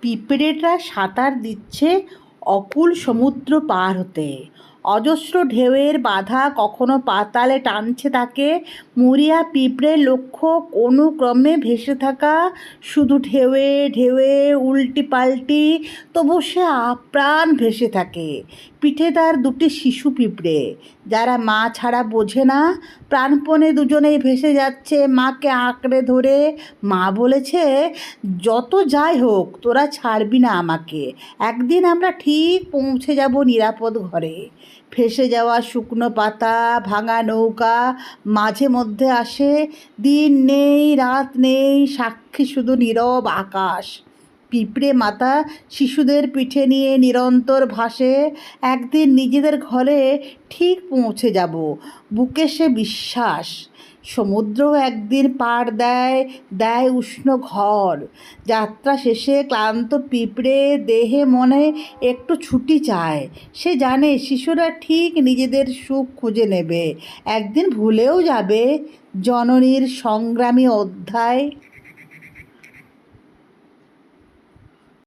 পিঁপড়েটা সাঁতার দিচ্ছে অকুল সমুদ্র পার হতে। অজস্র ঢেউয়ের বাধা কখনো পাতালে টানছে তাকে। মরিয়া পিঁপড়ের লক্ষ্য কোনো ক্রমে ভেসে থাকা, শুধু ঢেউয়ে ঢেউয়ে উল্টি পাল্টি, তবু সে আপ্রাণ ভেসে থাকে। পিঠে তার দুটি শিশু পিঁপড়ে, যারা মা ছাড়া বোঝে না। প্রাণপণে দুজনেই ভেসে যাচ্ছে মাকে আঁকড়ে ধরে। মা বলেছে, যত যাই হোক তোরা ছাড়বি না আমাকে, একদিন আমরা ঠিক পৌঁছে যাব নিরাপদ ঘরে। ফেঁসে যাওয়া শুকনো পাতা, ভাঙা নৌকা মাঝে মধ্যে আসে। দিন নেই, রাত নেই, সাক্ষী শুধু নীরব আকাশ। পিঁপড়ে মাতা শিশুদের পিঠে নিয়ে নিরন্তর ভাসে। একদিন নিজেদের ঘরে ঠিক পৌঁছে যাব, বুকে সে বিশ্বাস। সমুদ্রও একদিন পাড় দেয়, দেয় উষ্ণ ঘর। যাত্রা শেষে ক্লান্ত পিঁপড়ে দেহে মনে একটু ছুটি চায়। সে জানে শিশুরা ঠিক নিজেদের সুখ খুঁজে নেবে, একদিন ভুলেও যাবে জননীর সংগ্রামী অধ্যায়।